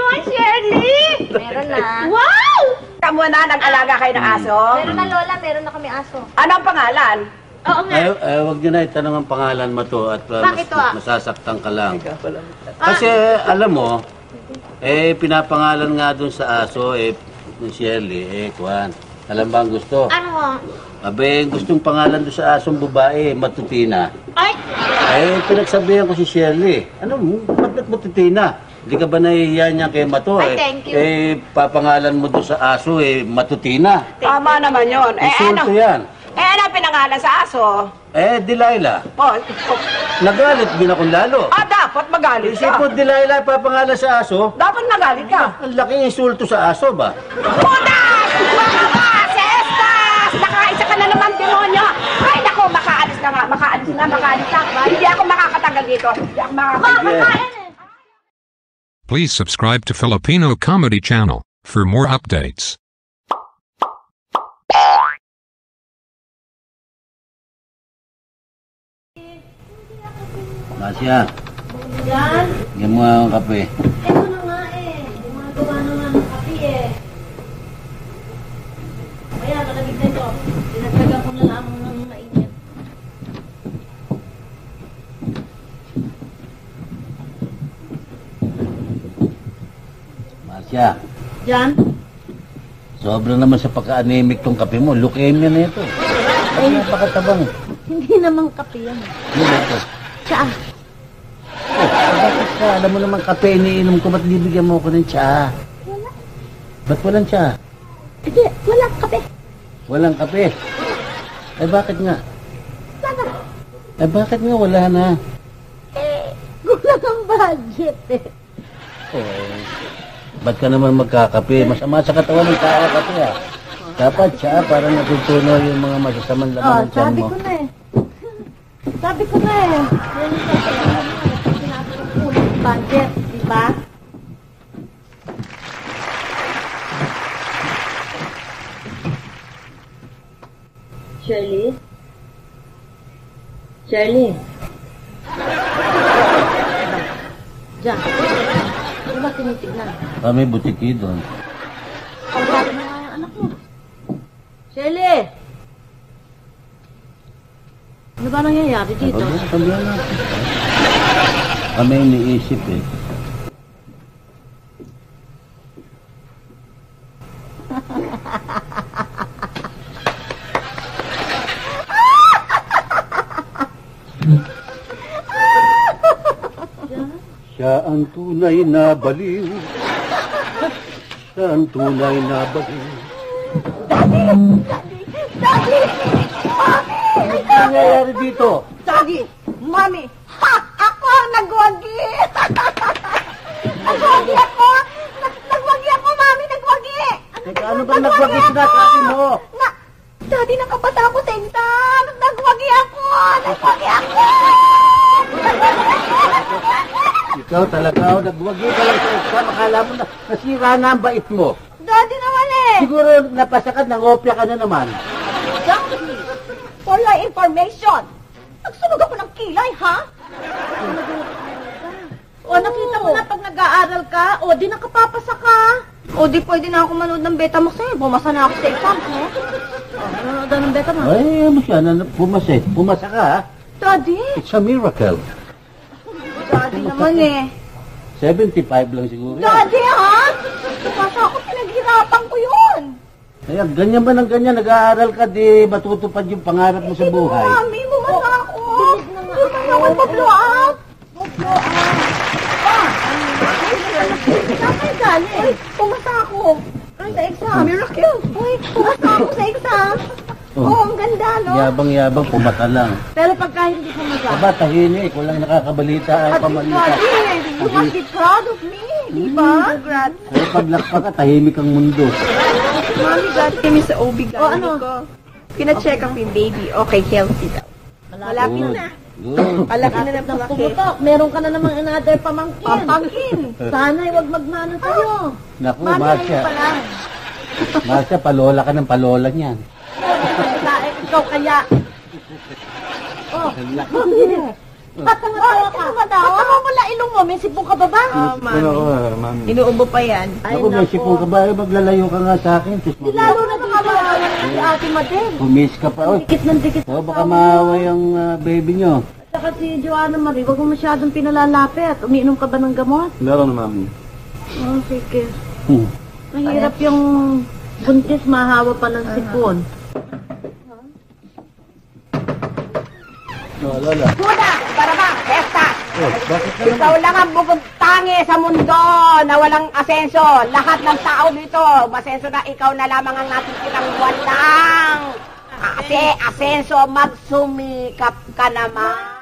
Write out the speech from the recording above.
naman, Shirley! Meron na. Wow! Kamu na, nag-alaga kayo ng aso? Meron na, Lola. Meron na kami aso. Ano ang pangalan? Oo nga. Huwag niyo na itanong ang pangalan mo to at Bakit to, masasaktan ka lang. Kasi alam mo, pinapangalan nga dun sa aso, ng Shirley, Kwan. Alam ba ang gusto? Ano? Gustong pangalan doon sa asong babae, Matutina. Ay! Pinagsabihan ko si Shirley. Ano mo? Ba't Matutina? Hindi ka ba nahihiya niya kay Mato? Ay, thank you. Papangalan mo doon sa aso, Matutina. Tama naman yun. Insulto yan. Ano ang pinangalan sa aso? Delilah. Oh, Nagalit din akong lalo. dapat magalit Isip ka. mo, Delilah, papangalan sa aso? Dapat magalit ka. Ang laking insulto sa aso ba? Putas! Mga Estas! Nakaisa ka na naman, demonyo! Ay, naku, makaalis na nga. Makaalis na. Hindi ako makakatagal dito. Hindi ako makakatagal. Please subscribe to Filipino Comedy Channel for more updates. Masya, Yan. yan mo ang kape. Ito na nga Gumagawa na nga ng kape Kaya, nalagig na ito. Dinagdagan ko na lang ng mainit. Masya, Yan. sobrang naman sa pagka-anemic tong kape mo. Leukemia na ito. Ay, napakatabang. Hindi naman kape yan. Ano ba ito? Tsaa. Bakit ka? Alam mo naman kape iniinom ko. Ba't bibigyan mo ako ng tsa? Wala. Ba't walang tsa? Hindi, walang kape. Walang kape. Bakit nga? Sana. Bakit nga wala na? Kulang ang budget Ba't ka naman magkakape? Masama sa katawan ng tao kape Dapat tsa para natutuno yung mga masasamang laman ng tiyan sabi mo. ko na Sabi ko na Yan yung sinasabi ko kulang ang budget, di ba? Shirley? Shirley? Diyan. Ano ba tinitignan? May butiki doon. Pagkakit mo nga yung anak mo. Shirley! Ano ba nangyayari dito? Sabihan natin. Kami iniisip Siya ang tunay na baliw. Siya ang tunay na baliw. Daddy! Ano nangyayari dito? Daddy! Mommy! Ha! Ako ang nagwagi! Nagwagi ako! Nagwagi ako, Mommy! Nagwagi! Teka, ano ba nagwagi sinasabi mo? Daddy, nakapata ako sa exam! Nagwagi ako! Nagwagi ako! Ikaw talaga, nagwagi ka lang sa exam. Akala mo na nasira na ang bait mo. Daddy naman Siguro napasakad, nangopya ka na naman. Daddy! For your information! Nagsunog ako ng kilay, ha? O, nakita mo na pag nag-aaral ka, o, di nakapapasa ka. O, di pwede na ako manood ng Betamax eh. Bumasa na ako sa exam, ha? O, manood ng Betamax. Ay, ano siya, pumasa ka ha? Daddy! It's a miracle. Daddy naman 75 lang siguro. Daddy, ha? Bumasa ako, pinaghirapan ko yun. Kaya ganyan ba ng ganyan, nag-aaral ka, di matutupad yung pangarap mo sa buhay. Mami, bumasa ako. Bilis na nga ako. Ako mag-blow out. Mag-blow out. Saan kayo galing? Pumasa ako. Ay, sa exam. Miracle. Uy, pumasa ako sa exam. Oh, ang ganda, no? Yabang-yabang, pumata lang. Pero pagka hindi pumasa. Aba, tahimik, walang nakakabalita ay pamalita. Daddy, you must be proud of me. Diba? Congrats. Pero paglakpa ka, tahimik ang mundo. Mami, dati kami sa OB O, ano? ko. Pina-check up yung baby. Okay, healthy daw. Malapit Good. na. Good. Palaki na ng palaki. Pumutok, meron ka na namang another pamangkin. Pamangkin. Sana'y huwag magmano sa'yo. Naku, Mami, Masya. ayun pa lang. Masya, palola ka ng palola niyan. Ikaw kaya. Oh, Tawa ka. Tawa mo mula ilong mo. May sipong ka ba ba? Pero mami. Inuubo pa yan. Ako, may sipong ka ba? Maglalayo ka nga sa akin. Lalo na nakakawalan si Ate Madel. Pumis ka pa. Oh. Dikit ng dikit. Oh, baka maaway ang baby nyo. Saka si Joanna Marie, huwag mo masyadong pinalalapit. Umiinom ka ba ng gamot? Meron na, mami. Oh, sige. Mahirap yung buntis, mahawa pa ng sipon. Oh, Lola. Buda, Barabang, Pesta. Oh, bakit ka Ikaw lang ang bukod tangi sa mundo na walang asenso. Lahat ng tao dito, masenso na ikaw na lamang ang natitirang walang. Kasi asenso, magsumikap ka naman.